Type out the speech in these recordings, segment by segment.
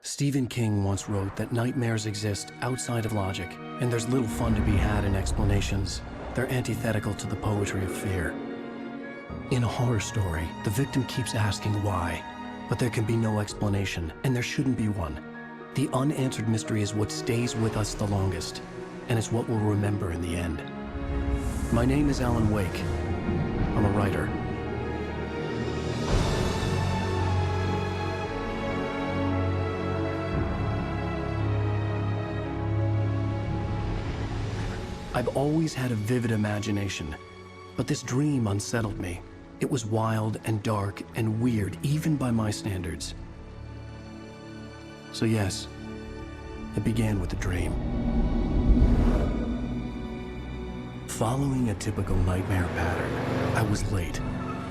Stephen King once wrote that nightmares exist outside of logic, and there's little fun to be had in explanations. They're antithetical to the poetry of fear. In a horror story, the victim keeps asking why, but there can be no explanation, and there shouldn't be one. The unanswered mystery is what stays with us the longest, and it's what we'll remember in the end. My name is Alan Wake. I'm a writer. I've always had a vivid imagination, but this dream unsettled me. It was wild and dark and weird, even by my standards. So yes, it began with a dream. Following a typical nightmare pattern, I was late,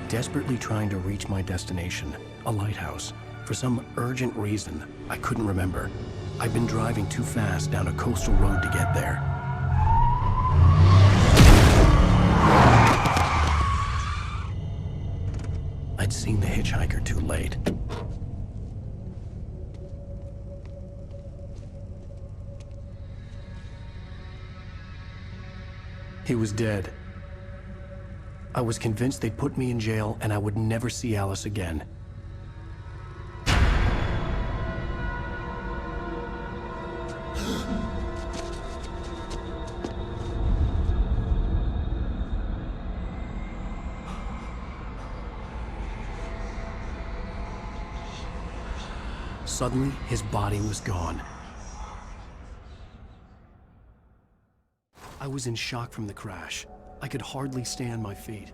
desperately trying to reach my destination, a lighthouse. For some urgent reason, I couldn't remember. I'd been driving too fast down a coastal road to get there. I'd seen the hitchhiker too late. He was dead. I was convinced they'd put me in jail and I would never see Alice again. Suddenly, his body was gone. I was in shock from the crash. I could hardly stay on my feet.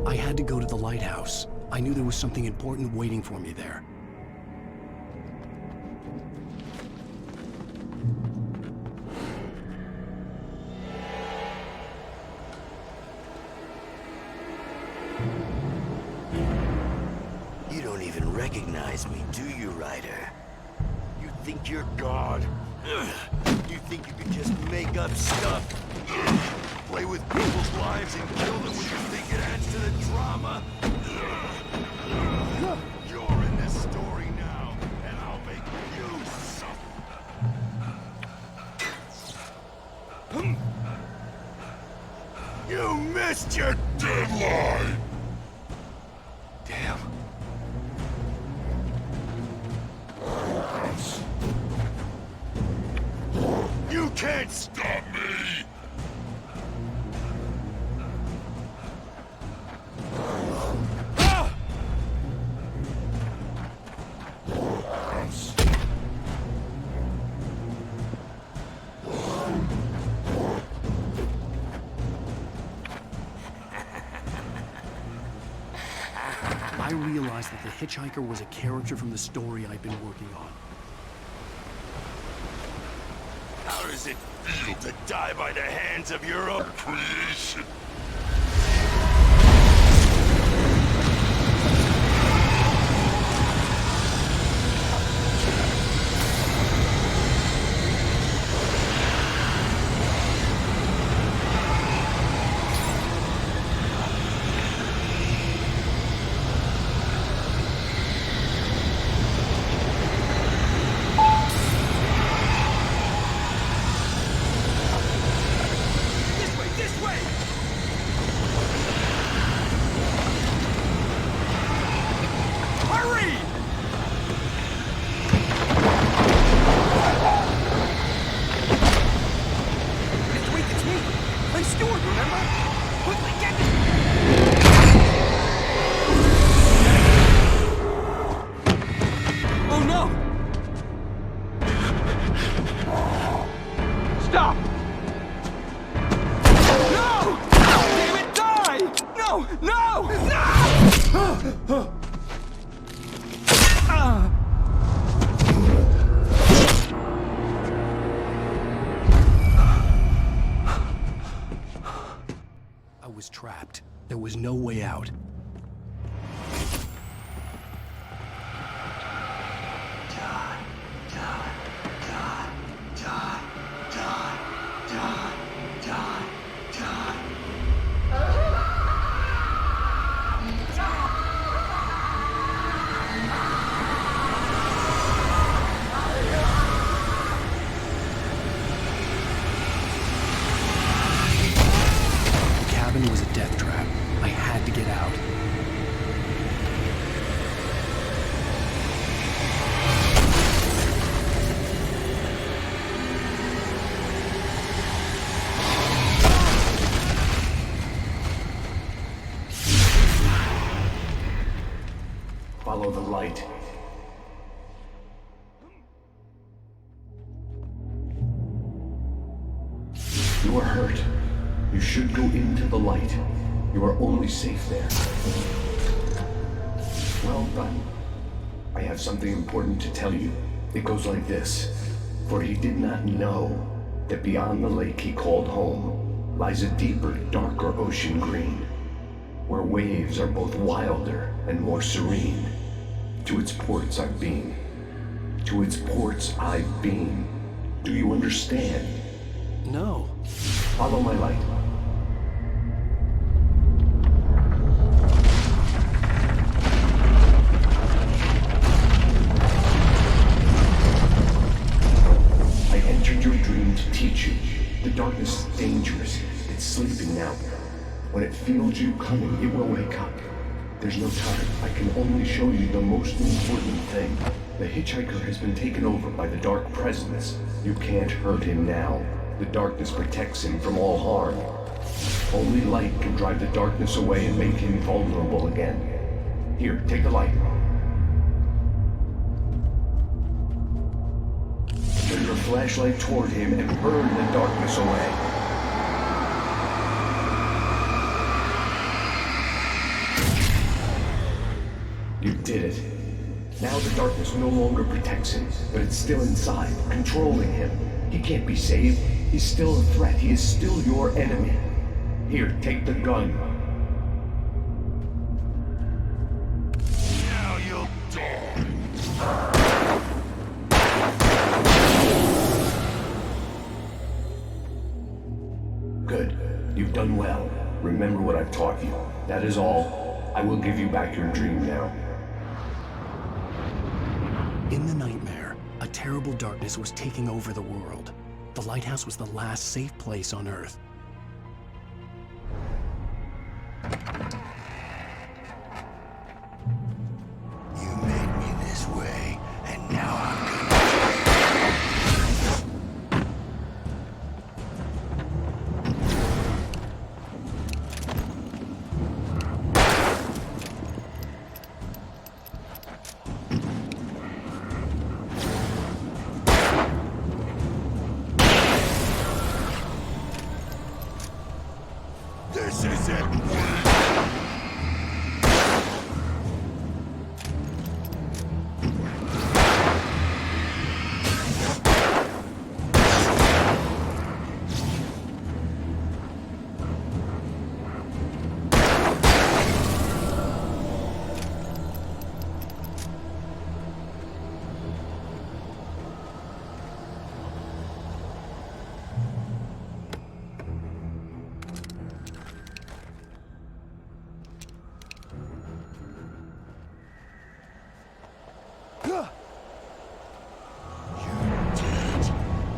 I had to go to the lighthouse. I knew there was something important waiting for me there. You don't even recognize me, do you, Ryder? You think you're God? You think you can just make up stuff? Play with people's lives and kill them when you think it adds to the drama? You're in this story now, and I'll make you suffer. You missed your deadline! Damn. You can't stop me! I realized that the hitchhiker was a character from the story I'd been working on. How does it feel to die by the hands of your own creation? There was no way out. It was a death trap. I had to get out. Follow the light. You are hurt. You should go into the light. You are only safe there. Well done. I have something important to tell you. It goes like this. For he did not know that beyond the lake he called home lies a deeper, darker ocean green, where waves are both wilder and more serene. To its ports I've been. To its ports I've been. Do you understand? No. Follow my light. I entered your dream to teach you. The darkness is dangerous. It's sleeping now. When it feels you coming, it will wake up. There's no time. I can only show you the most important thing. The hitchhiker has been taken over by the dark presence. You can't hurt him now. The darkness protects him from all harm. Only light can drive the darkness away and make him vulnerable again. Here, take the light. Turn your flashlight toward him and burn the darkness away. You did it. Now the darkness no longer protects him, but it's still inside, controlling him. He can't be saved. He's still a threat. He is still your enemy. Here, take the gun. Now you'll die. Good. You've done well. Remember what I've taught you. That is all. I will give you back your dream now. In the nightmare, a terrible darkness was taking over the world. The lighthouse was the last safe place on Earth. You made me this way, and now I'm gonna... This is it!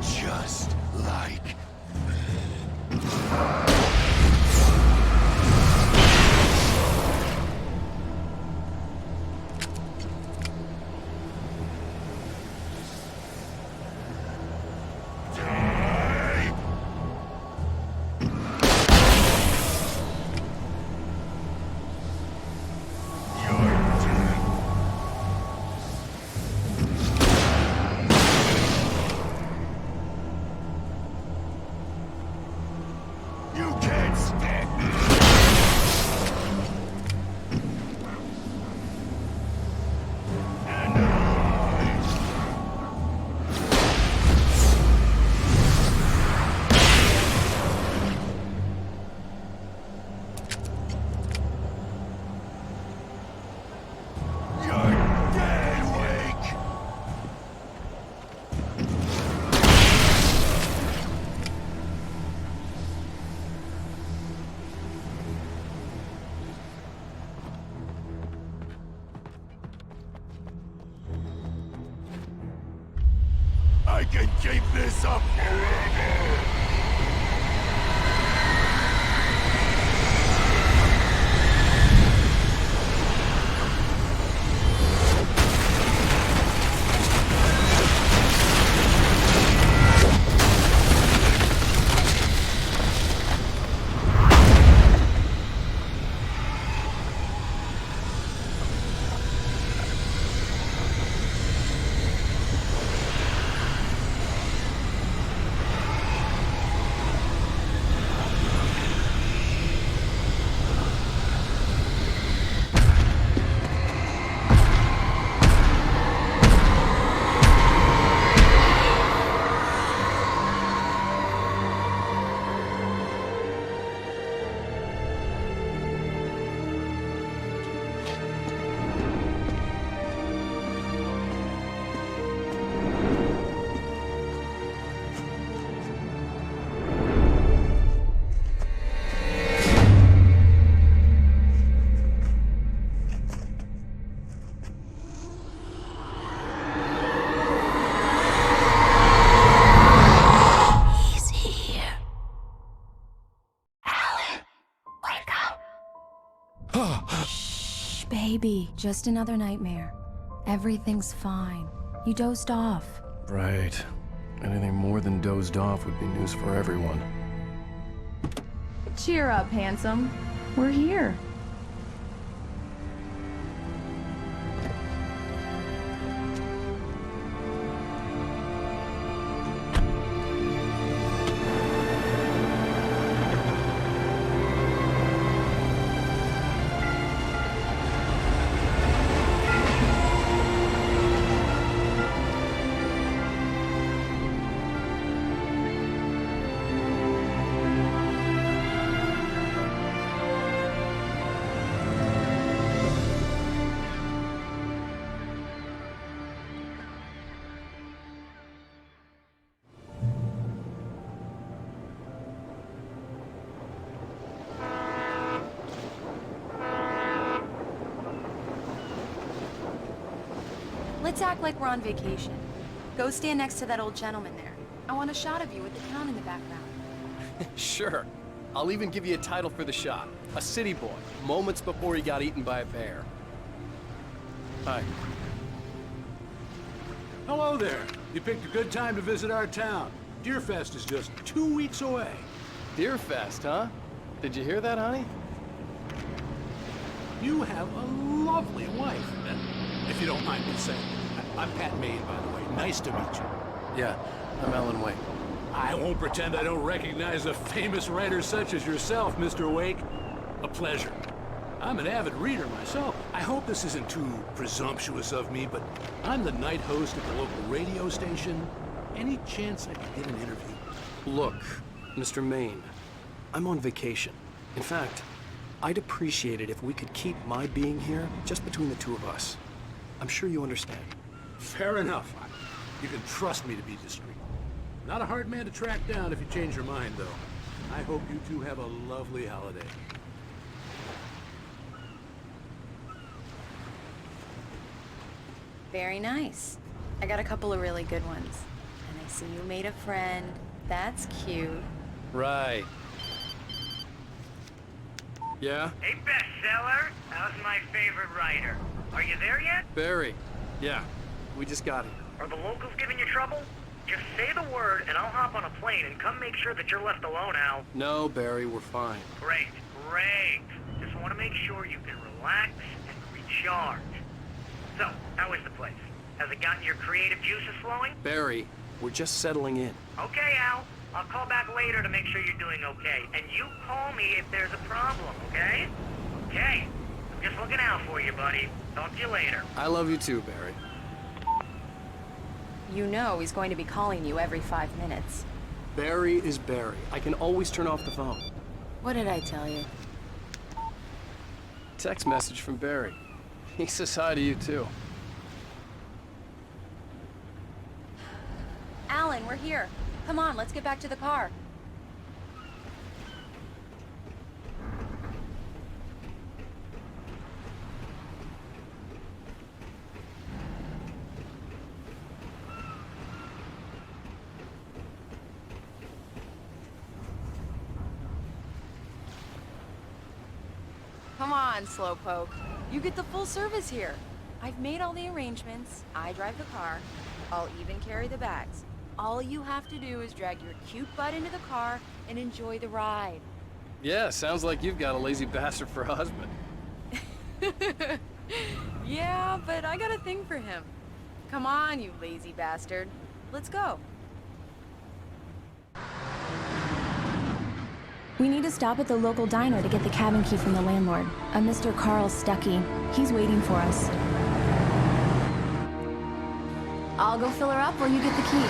Just like I can keep this up forever! Baby, just another nightmare. Everything's fine. You dozed off. Right. Anything more than dozed off would be news for everyone. Cheer up, handsome. We're here. Let's act like we're on vacation. Go stand next to that old gentleman there. I want a shot of you with the town in the background. Sure. I'll even give you a title for the shot. A city boy, moments before he got eaten by a bear. Hi. Hello there. You picked a good time to visit our town. Deerfest is just 2 weeks away. Deerfest, huh? Did you hear that, honey? You have a lovely wife, if you don't mind me saying. I'm Pat Maid, by the way. Nice to meet you. Yeah, I'm Alan Wake. I won't pretend I don't recognize a famous writer such as yourself, Mr. Wake. A pleasure. I'm an avid reader myself. I hope this isn't too presumptuous of me, but I'm the night host at the local radio station. Any chance I could get an interview? Look, Mr. Maine, I'm on vacation. In fact, I'd appreciate it if we could keep my being here just between the two of us. I'm sure you understand. Fair enough. You can trust me to be discreet. Not a hard man to track down if you change your mind, though. I hope you two have a lovely holiday. Very nice. I got a couple of really good ones. And I see you made a friend. That's cute. Right. Yeah? Hey, bestseller! How's my favorite writer? Are you there yet? Barry. Yeah, we just got here. Are the locals giving you trouble? Just say the word and I'll hop on a plane and come make sure that you're left alone, Al. No, Barry, we're fine. Great, great. Just want to make sure you can relax and recharge. So, how is the place? Has it gotten your creative juices flowing? Barry, we're just settling in. Okay, Al. I'll call back later to make sure you're doing okay. And you call me if there's a problem, okay? Okay. I'm just looking out for you, buddy. Talk to you later. I love you too, Barry. You know he's going to be calling you every 5 minutes. Barry is Barry. I can always turn off the phone. What did I tell you? Text message from Barry. He says hi to you too. Alan, we're here. Come on, let's get back to the car. come on, Slowpoke. You get the full service here. I've made all the arrangements. I drive the car. I'll even carry the bags. All you have to do is drag your cute butt into the car and enjoy the ride. Yeah, sounds like you've got a lazy bastard for a husband. Yeah, but I got a thing for him. Come on, you lazy bastard. Let's go. We need to stop at the local diner to get the cabin key from the landlord, a Mr. Carl Stuckey. He's waiting for us. I'll go fill her up while you get the key.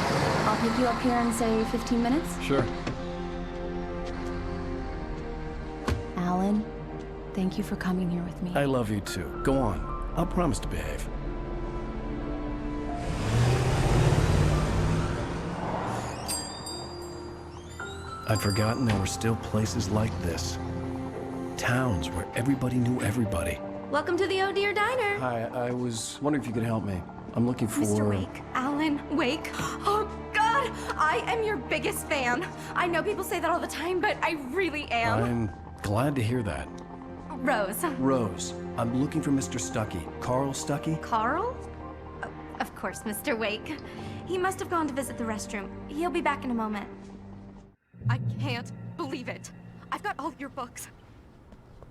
I'll pick you up here in, say, 15 minutes? Sure. Alan, thank you for coming here with me. I love you too. Go on. I'll promise to behave. I'd forgotten there were still places like this. Towns where everybody knew everybody. Welcome to the Oh Dear Diner. Hi, I was wondering if you could help me. I'm looking for... Mr. Wake. Alan Wake. Oh, God! I am your biggest fan. I know people say that all the time, but I really am. I'm glad to hear that. Rose. Rose, I'm looking for Mr. Stuckey. Carl Stuckey? Carl? Oh, of course, Mr. Wake. He must have gone to visit the restroom. He'll be back in a moment. I can't believe it. I've got all your books.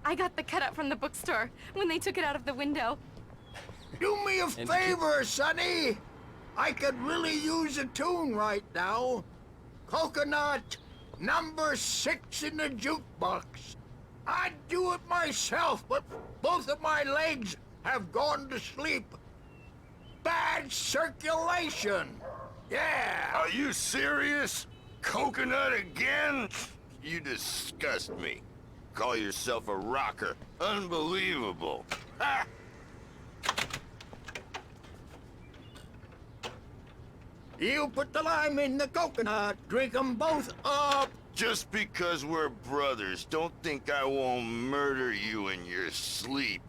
I got the cutout from the bookstore when they took it out of the window. Do me a favor, Sonny. I could really use a tune right now. Coconut, number 6 in the jukebox. I'd do it myself, but both of my legs have gone to sleep. Bad circulation. Yeah. Are you serious? Coconut again? You disgust me. Call yourself a rocker. Unbelievable. Ha! You put the lime in the coconut. Drink them both up. Just because we're brothers, don't think I won't murder you in your sleep.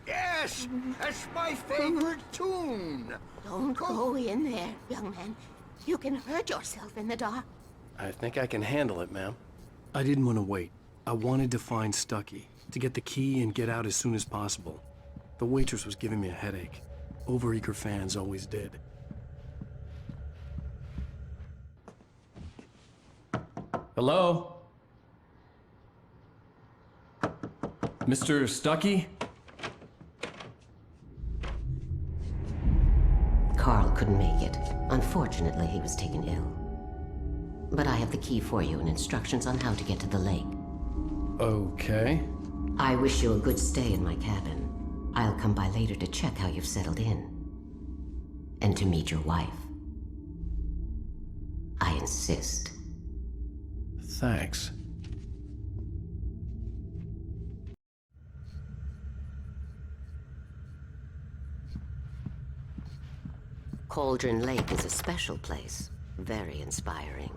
Yes, that's my favorite tune. Don't go in there, young man. You can hurt yourself in the dark. I think I can handle it, ma'am. I didn't want to wait. I wanted to find Stuckey, to get the key and get out as soon as possible. The waitress was giving me a headache. Overeager fans always did. Hello? Mr. Stuckey? Carl couldn't make it. Unfortunately, he was taken ill. But I have the key for you and instructions on how to get to the lake. Okay. I wish you a good stay in my cabin. I'll come by later to check how you've settled in. And to meet your wife. I insist. Thanks. Cauldron Lake is a special place. Very inspiring.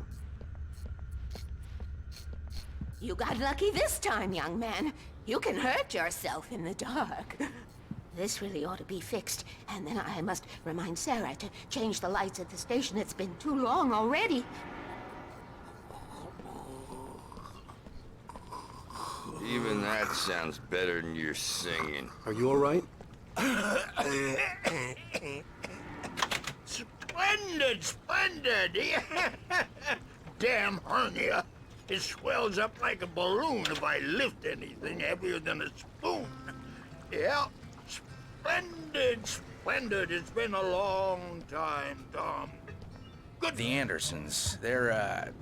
You got lucky this time, young man. You can hurt yourself in the dark. This really ought to be fixed, and then I must remind Sarah to change the lights at the station. It's been too long already. Even that sounds better than your singing. Are you all right? Splendid, splendid! Damn hernia. It swells up like a balloon if I lift anything heavier than a spoon. Yeah, splendid, splendid. It's been a long time, Tom. Good. The Andersons, they're,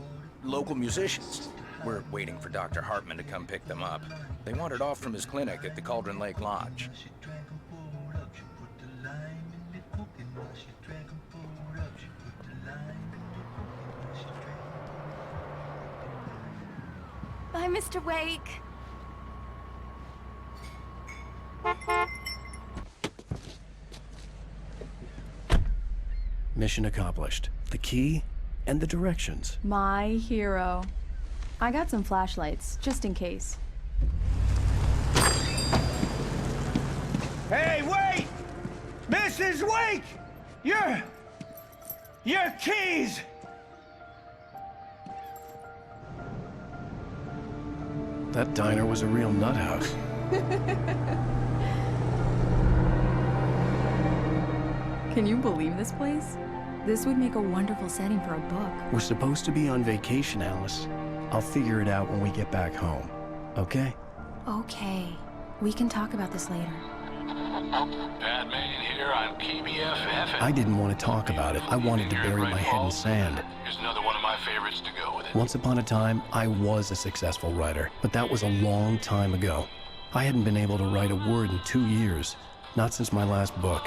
local musicians. We're waiting for Dr. Hartman to come pick them up. They wandered off from his clinic at the Cauldron Lake Lodge. Bye, Mr. Wake. Mission accomplished. The key and the directions. My hero. I got some flashlights, just in case. Hey, wait! Mrs. Wake! Your keys! That diner was a real nut house. Can you believe this place? This would make a wonderful setting for a book. We're supposed to be on vacation, Alice. I'll figure it out when we get back home, okay? Okay. We can talk about this later. Bad man here on PBFF. I didn't want to talk about it. I wanted to bury my head in sand. Here's another one of my favorites to go with it. Once upon a time, I was a successful writer, but that was a long time ago. I hadn't been able to write a word in 2 years, not since my last book.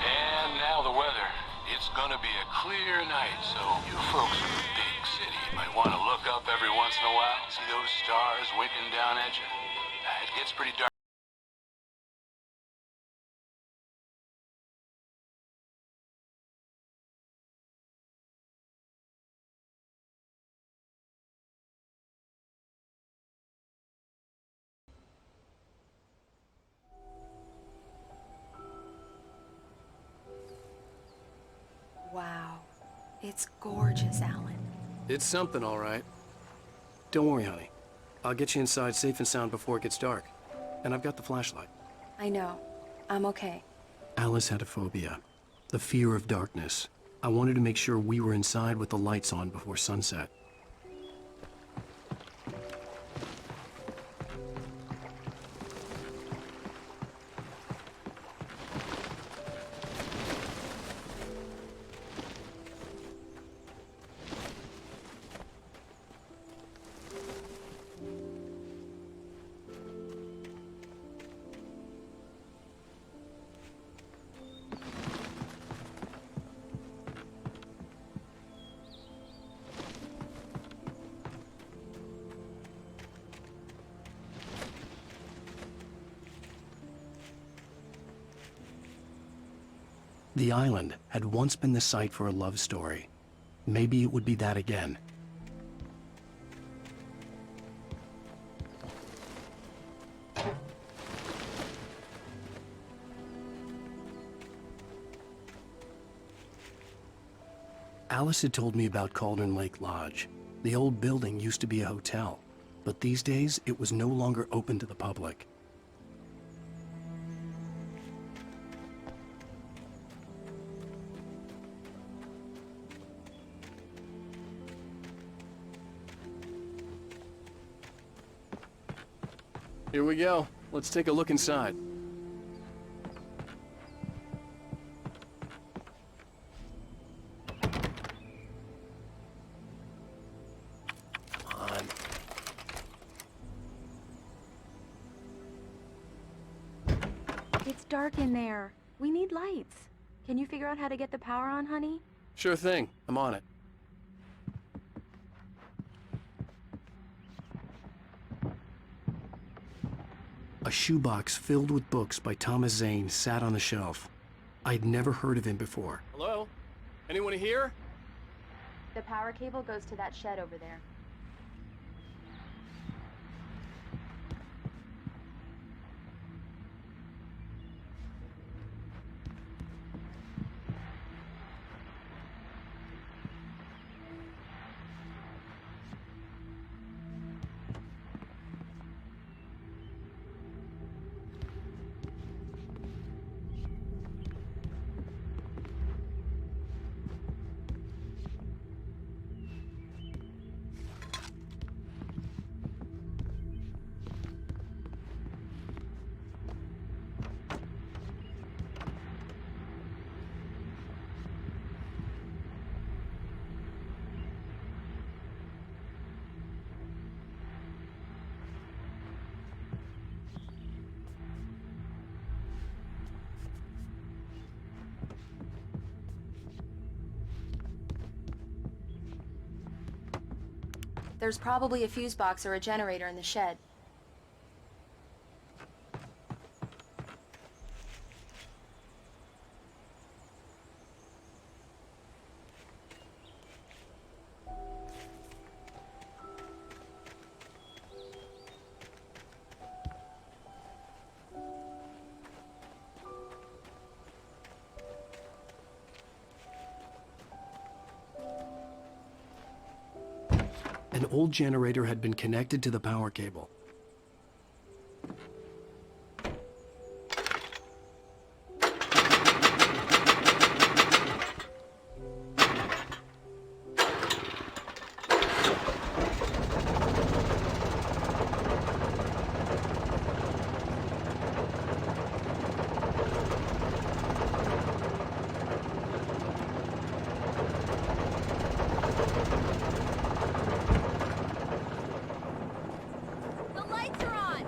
And now the weather. It's gonna be a clear night, so you folks in the big city might want to look up every once in a while, see those stars winking down at you. It gets pretty dark. Wow. It's gorgeous, Alan. It's something, all right. Don't worry, honey. I'll get you inside safe and sound before it gets dark. And I've got the flashlight. I know. I'm okay. Alice had a phobia, the fear of darkness. I wanted to make sure we were inside with the lights on before sunset. The island had once been the site for a love story. Maybe it would be that again. Alice had told me about Cauldron Lake Lodge. The old building used to be a hotel, but these days it was no longer open to the public. Here we go. Let's take a look inside. Come on. It's dark in there. We need lights. Can you figure out how to get the power on, honey? Sure thing. I'm on it. A shoebox filled with books by Thomas Zane sat on the shelf. I'd never heard of him before. Hello? Anyone here? The power cable goes to that shed over there. There's probably a fuse box or a generator in the shed. An old generator had been connected to the power cable. The lights are on!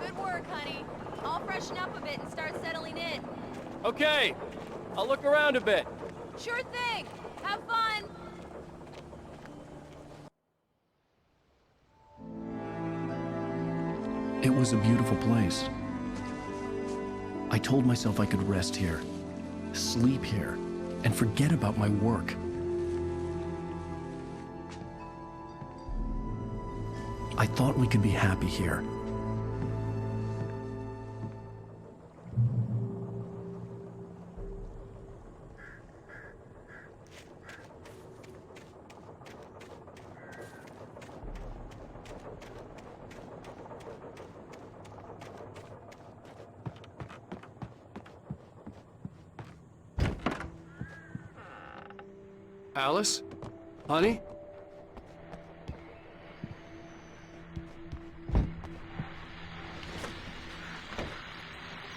Good work, honey. I'll freshen up a bit and start settling in. Okay, I'll look around a bit. Sure thing! Have fun! It was a beautiful place. I told myself I could rest here, sleep here, and forget about my work. I thought we could be happy here. Alice? Honey?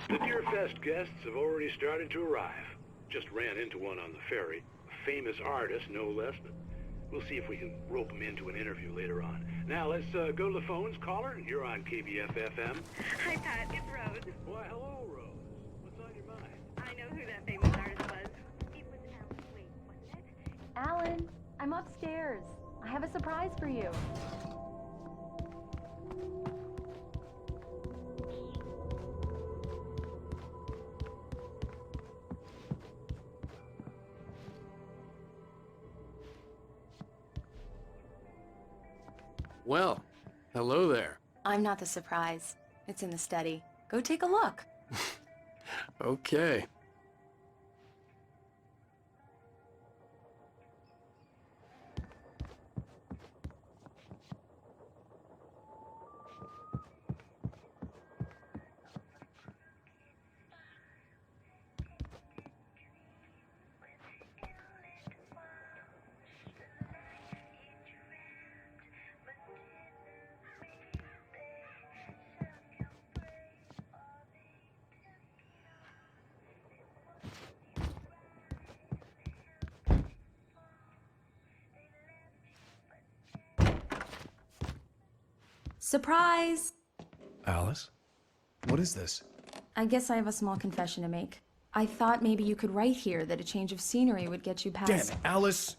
The Deerfest guests have already started to arrive. Just ran into one on the ferry. A famous artist, no less, but we'll see if we can rope him into an interview later on. Now, let's go to the phones. Caller, you're on KBF-FM. Hi, Pat. It's Rose. Why, hello, Rose. What's on your mind? I know who that famous artist was. It was Alan Wake, wasn't it? Alan, I'm upstairs. I have a surprise for you. Well, hello there. I'm not the surprise. It's in the study. Go take a look. Okay. Surprise! Alice? What is this? I guess I have a small confession to make. I thought maybe you could write here that a change of scenery would get you past... Damn it, Alice!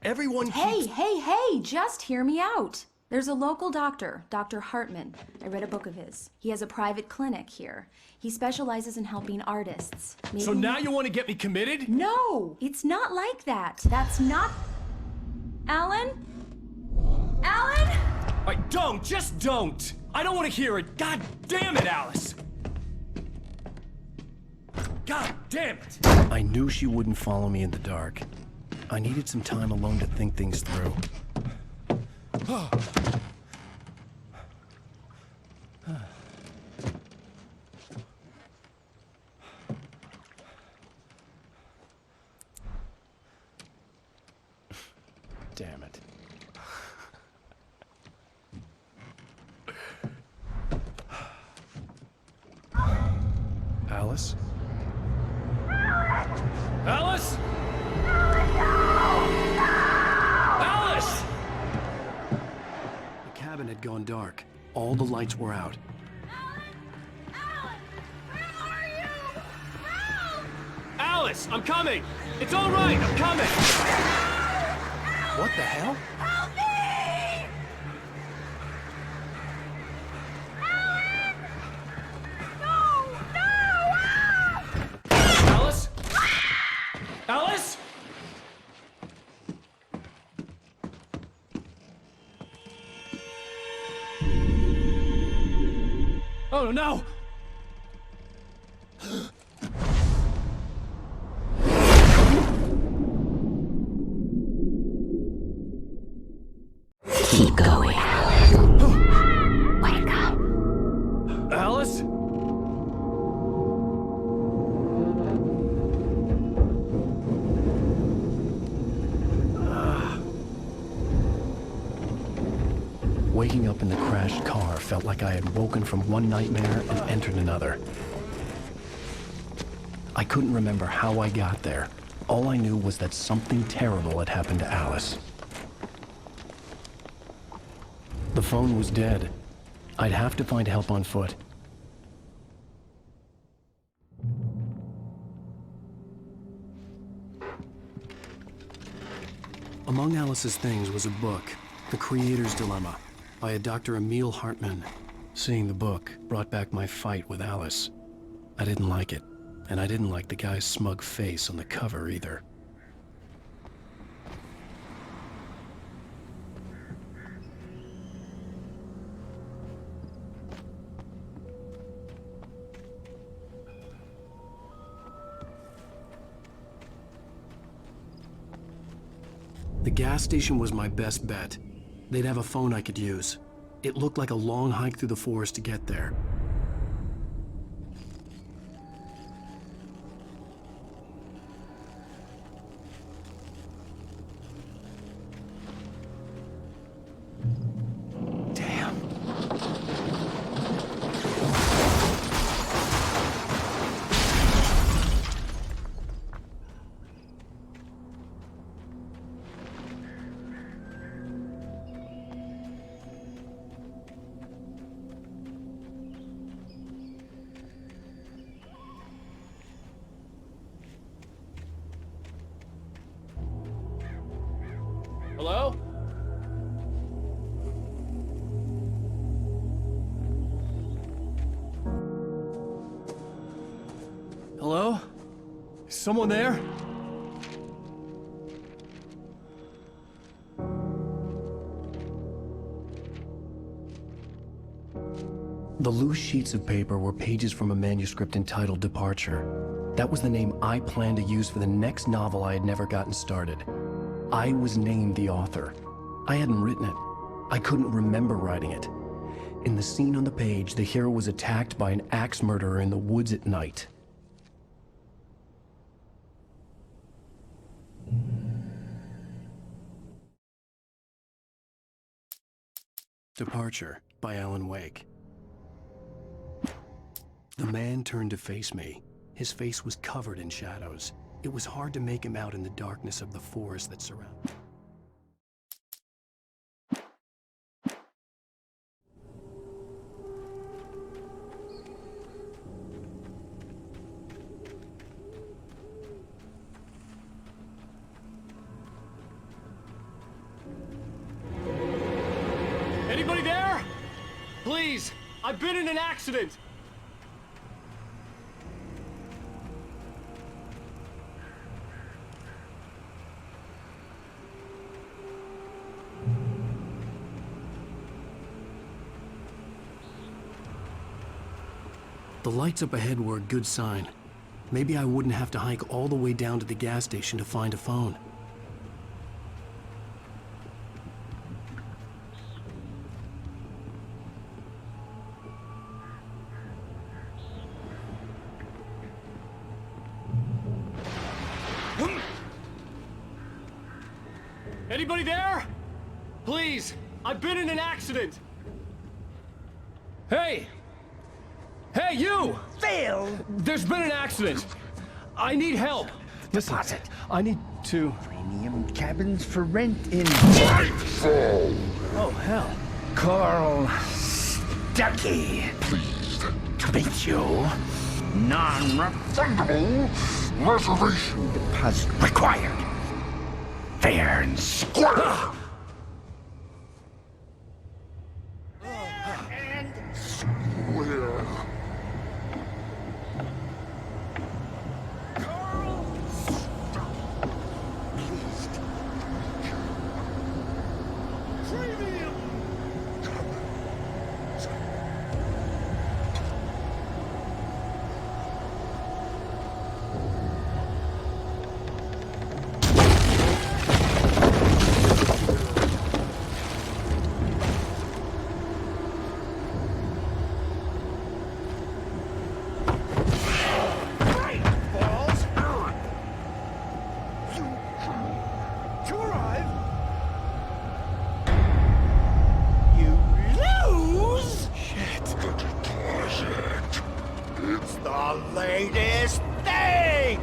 Everyone Hey, keeps... hey! Just hear me out! There's a local doctor, Dr. Hartman. I read a book of his. He has a private clinic here. He specializes in helping artists. So now you want to get me committed? No! It's not like that. That's not... Alan? Alan? Just don't! I don't want to hear it! God damn it, Alice! God damn it! I knew she wouldn't follow me in the dark. I needed some time alone to think things through. Damn it. Alice? Alice? Alice! The cabin had gone dark. All the lights were out. Alice, I'm coming! It's all right, I'm coming! What the hell? Help me! Alice? Alice? Oh no! Waking up in the crashed car felt like I had woken from one nightmare and entered another. I couldn't remember how I got there. All I knew was that something terrible had happened to Alice. The phone was dead. I'd have to find help on foot. Among Alice's things was a book, The Creator's Dilemma, by a Dr. Emil Hartmann. Seeing the book brought back my fight with Alice. I didn't like it, and I didn't like the guy's smug face on the cover either. The gas station was my best bet. They'd have a phone I could use. It looked like a long hike through the forest to get there. Hello? Hello? Is someone there? The loose sheets of paper were pages from a manuscript entitled Departure. That was the name I planned to use for the next novel I had never gotten started. I was named the author. I hadn't written it. I couldn't remember writing it. In the scene on the page, the hero was attacked by an axe murderer in the woods at night. Departure by Alan Wake. The man turned to face me. His face was covered in shadows. It was hard to make him out in the darkness of the forest that surrounded. Anybody there? Please, I've been in an accident. The lights up ahead were a good sign. Maybe I wouldn't have to hike all the way down to the gas station to find a phone. Anybody there? Please, I've been in an accident. Hey! Hey, you! Phil! There's been an accident. I need help. Listen, I need to... Premium cabins for rent in... Nightfall! Oh, hell. Carl Stuckey. Pleased To meet you. Non-refundable reservation deposit required. Fair and square. where the latest thing!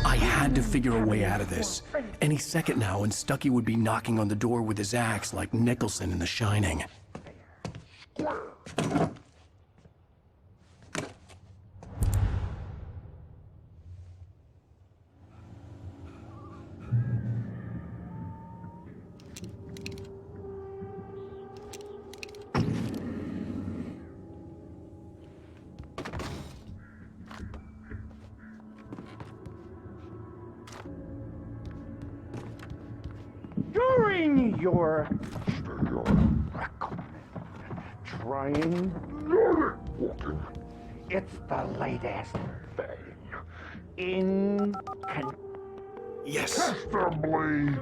I had to figure a way out of this. Any second now, and Stucky would be knocking on the door with his axe like Nicholson in The Shining. During your trying, it's the latest thing in Yes. contestably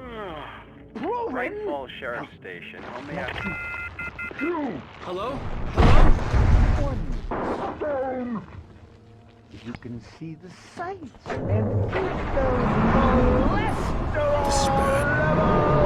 Great proven. Falls Sheriff Station. How may I... Hello? One stone. You can see the sights and get those cholesterol levels.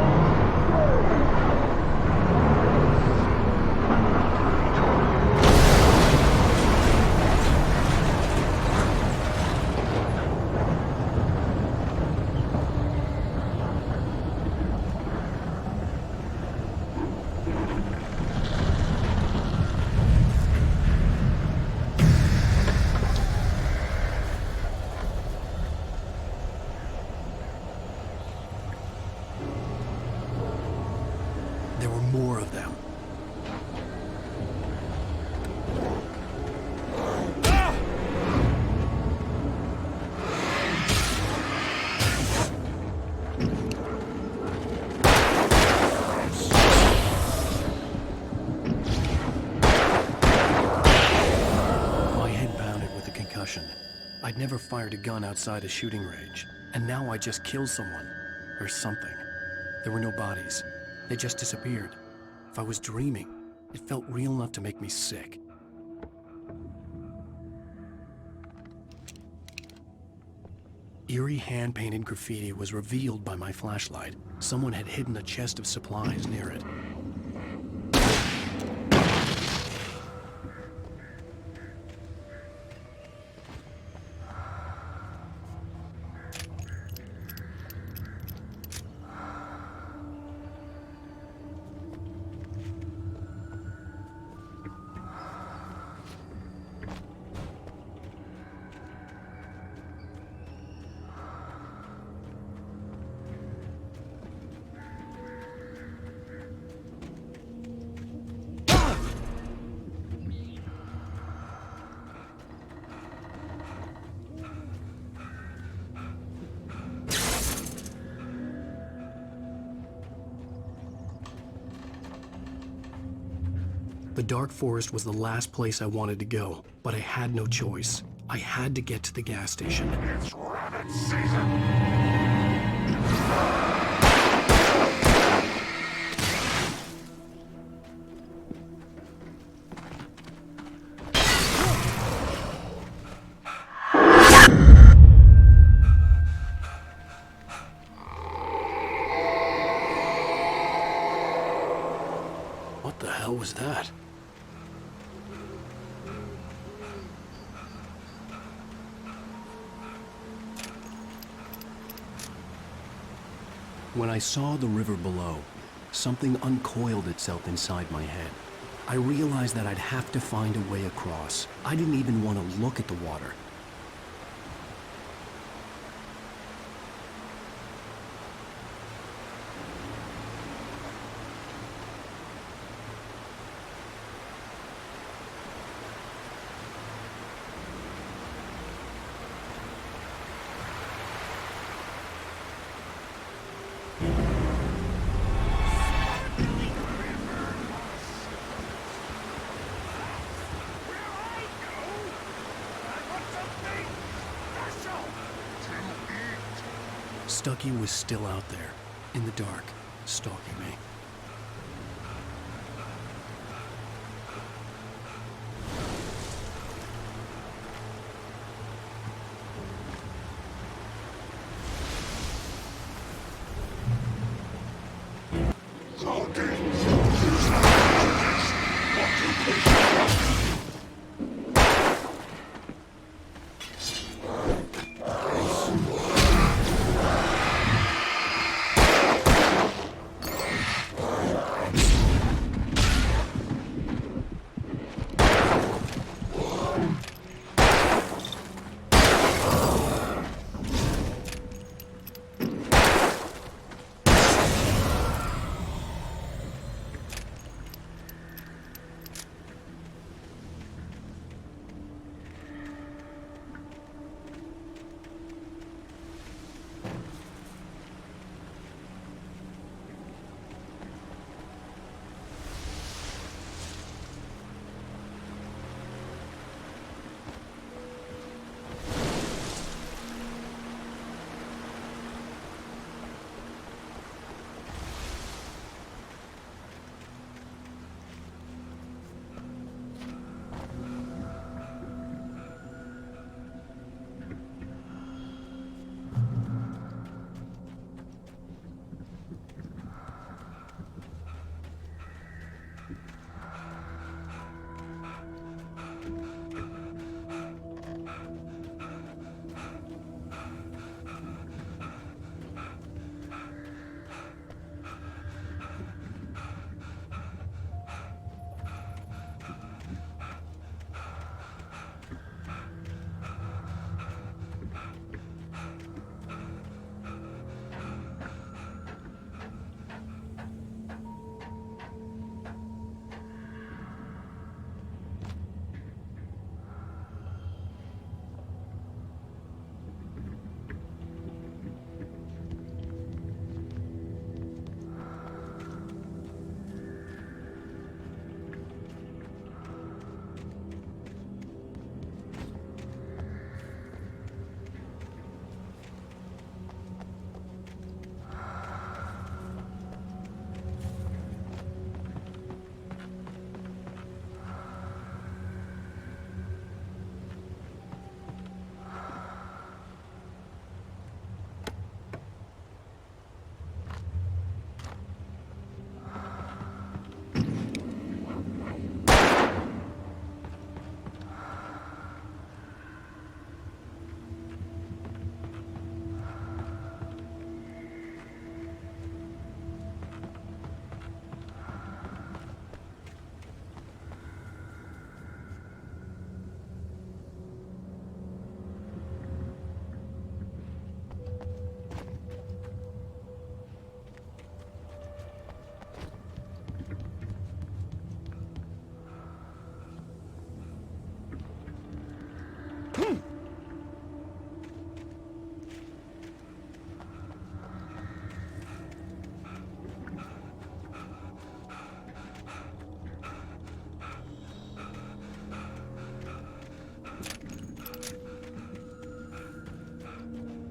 There were more of them. My head pounded with the concussion. I'd never fired a gun outside a shooting range, and now I just killed someone. Or something. There were no bodies. They just disappeared. If I was dreaming, it felt real enough to make me sick. Eerie hand-painted graffiti was revealed by my flashlight. Someone had hidden a chest of supplies near it. The dark forest was the last place I wanted to go, but I had no choice. I had to get to the gas station. It's rabbit season. What the hell was that? When I saw the river below, something uncoiled itself inside my head. I realized that I'd have to find a way across. I didn't even want to look at the water. Stucky was still out there, in the dark, stalking me. What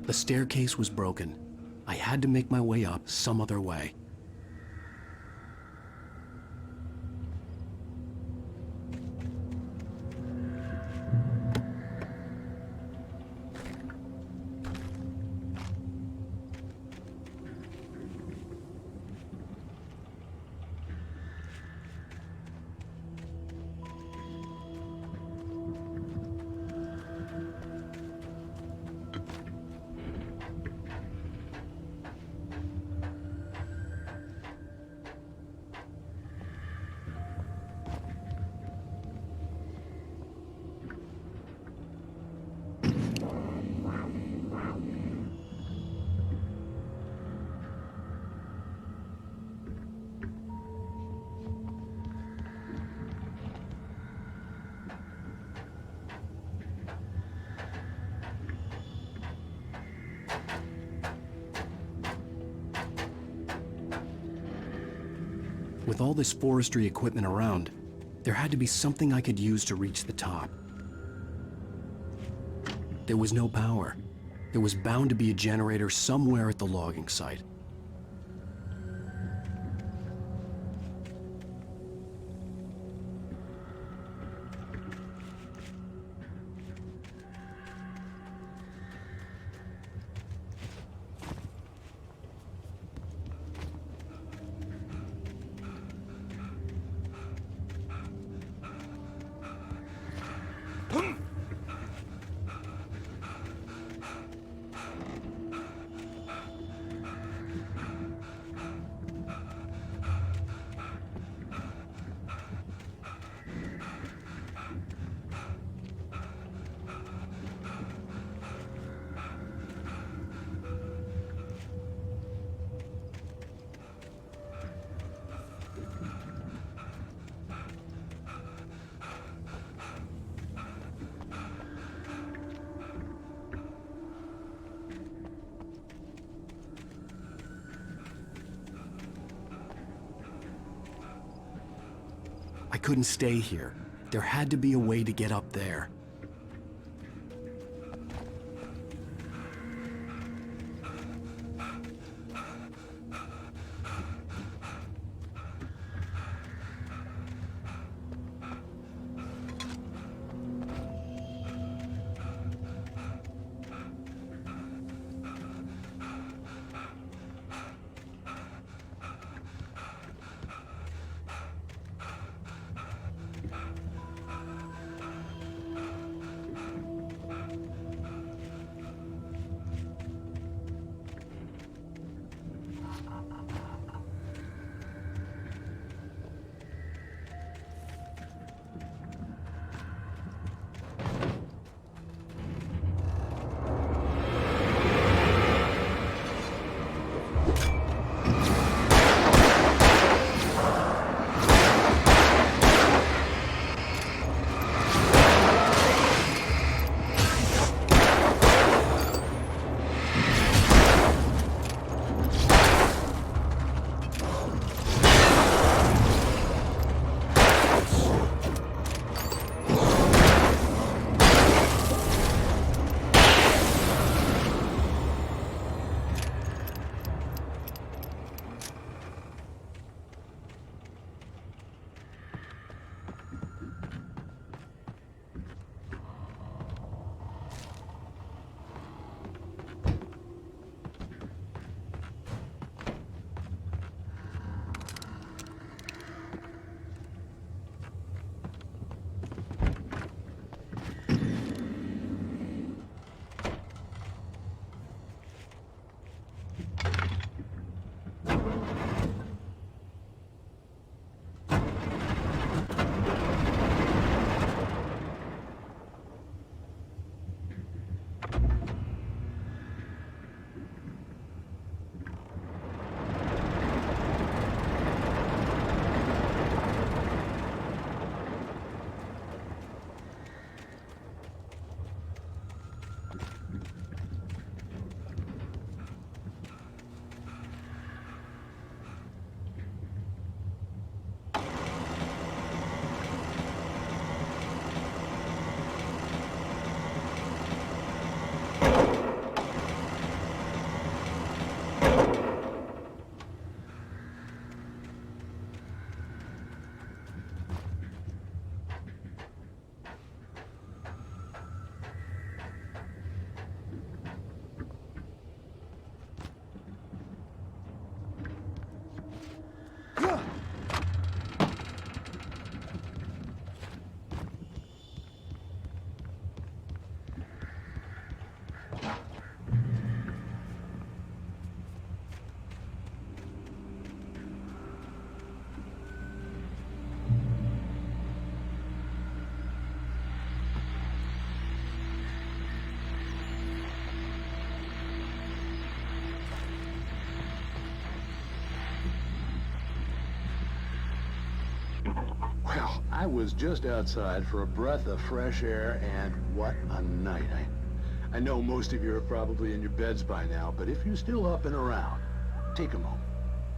The staircase was broken. I had to make my way up some other way. With all this forestry equipment around, there had to be something I could use to reach the top. There was no power. There was bound to be a generator somewhere at the logging site. I couldn't stay here. There had to be a way to get up there. Well, I was just outside for a breath of fresh air, and what a night. I know most of you are probably in your beds by now, but if you're still up and around, take a moment.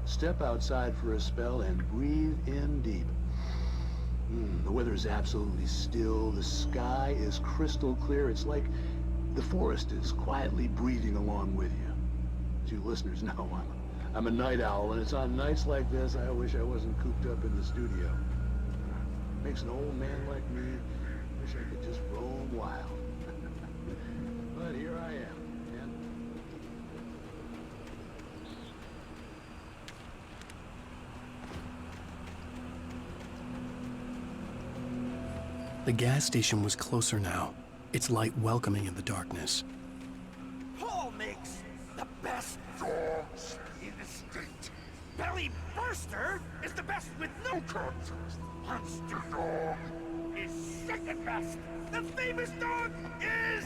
Step outside for a spell and breathe in deep. The weather is absolutely still. The sky is crystal clear. It's like the forest is quietly breathing along with you. As you listeners know, I'm a night owl, and it's on nights like this I wish I wasn't cooped up in the studio. Makes an old man like me wish I could just roam wild. But here I am, and... The gas station was closer now, its light welcoming in the darkness. Paul makes the best dogs in the state. Belly Burster is the best with no contest. Monster Dog is second best. The famous dog is...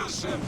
Listen!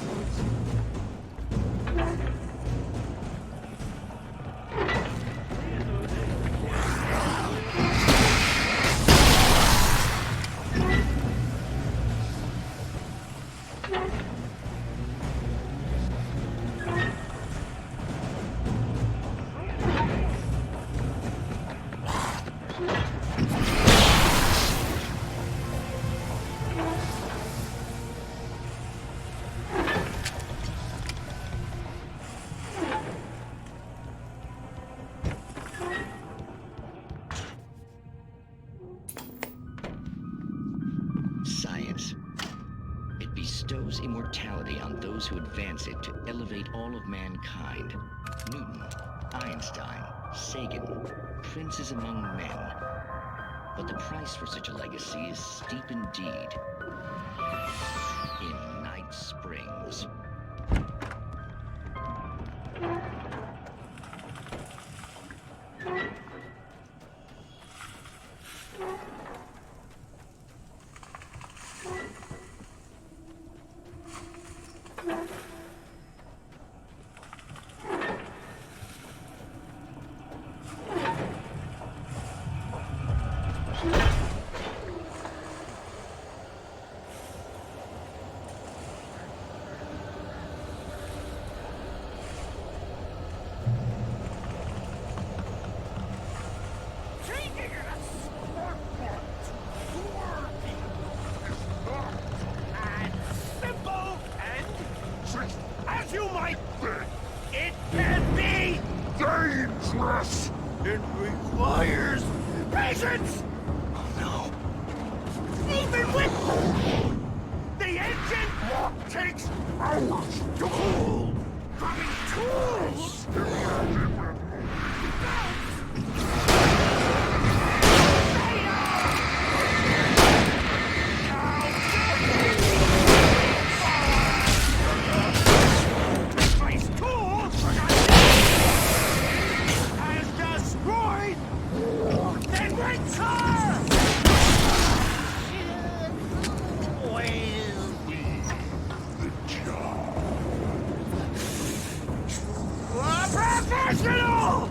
Science. It bestows immortality on those who advance it to elevate all of mankind. Newton, Einstein, Sagan, princes among men. But the price for such a legacy is steep indeed. In Night Springs. As you might think, it can be dangerous. It requires patience. Oh no! Even with the engine takes hours to cool. Having tools. Professional!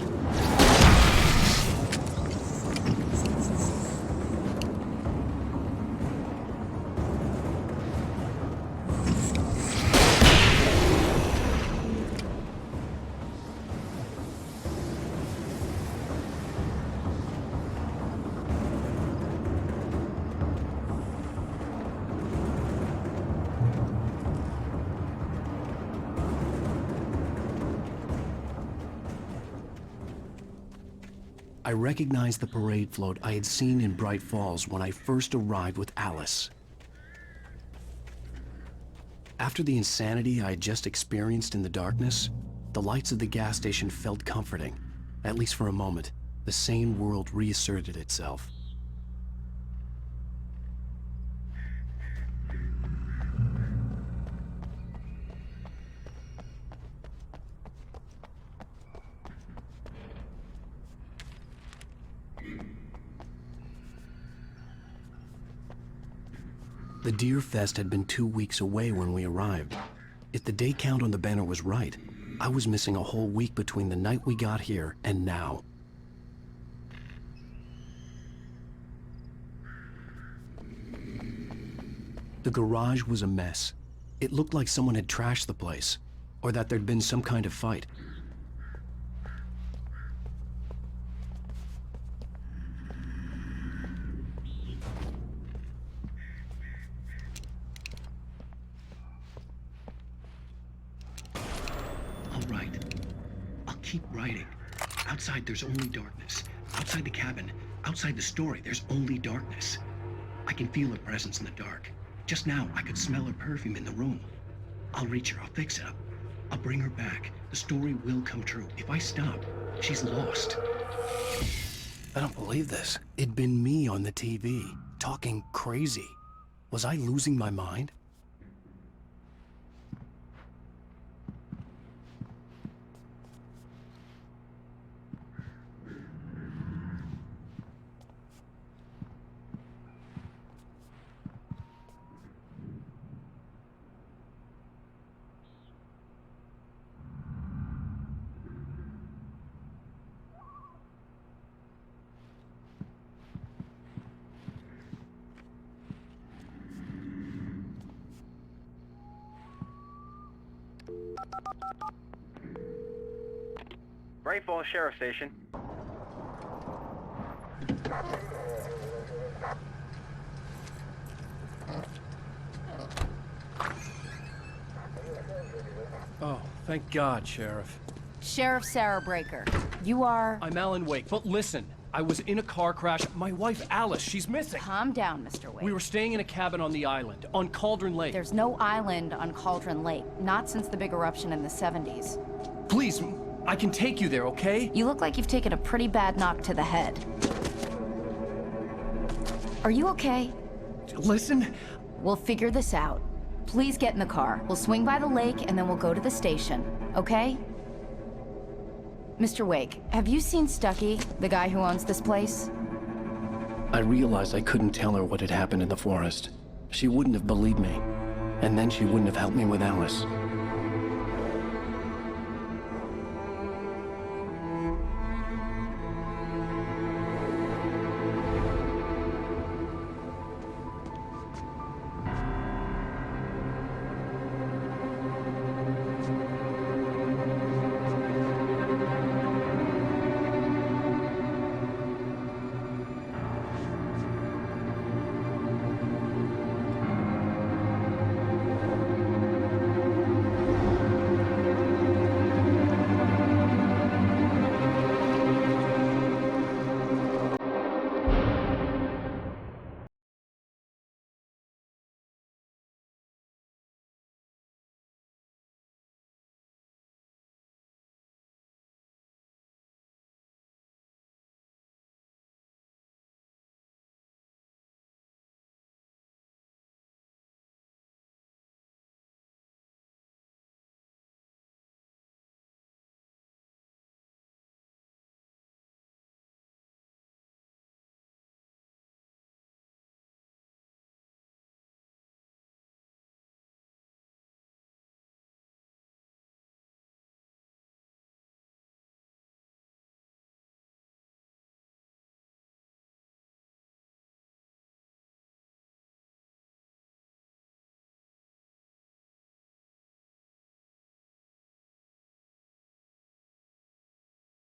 I recognized the parade float I had seen in Bright Falls when I first arrived with Alice. After the insanity I had just experienced in the darkness, the lights of the gas station felt comforting. At least for a moment, the sane world reasserted itself. The Deer Fest had been 2 weeks away when we arrived. If the day count on the banner was right, I was missing a whole week between the night we got here and now. The garage was a mess. It looked like someone had trashed the place, or that there'd been some kind of fight. All right. I'll keep writing. Outside, there's only darkness. Outside the cabin, outside the story, there's only darkness. I can feel her presence in the dark. Just now, I could smell her perfume in the room. I'll reach her. I'll fix it up. I'll bring her back. The story will come true. If I stop, she's lost. I don't believe this. It'd been me on the TV, talking crazy. Was I losing my mind? Great Falls Sheriff Station. Oh, thank God, Sheriff. Sheriff Sarah Breaker. You are... I'm Alan Wake, but listen. I was in a car crash. My wife, Alice, she's missing. Calm down, Mr. Wake. We were staying in a cabin on the island, on Cauldron Lake. There's no island on Cauldron Lake. Not since the big eruption in the 70s. Please, I can take you there, okay? You look like you've taken a pretty bad knock to the head. Are you okay? Listen. We'll figure this out. Please get in the car. We'll swing by the lake and then we'll go to the station, okay? Mr. Wake, have you seen Stucky, the guy who owns this place? I realized I couldn't tell her what had happened in the forest. She wouldn't have believed me. And then she wouldn't have helped me with Alice.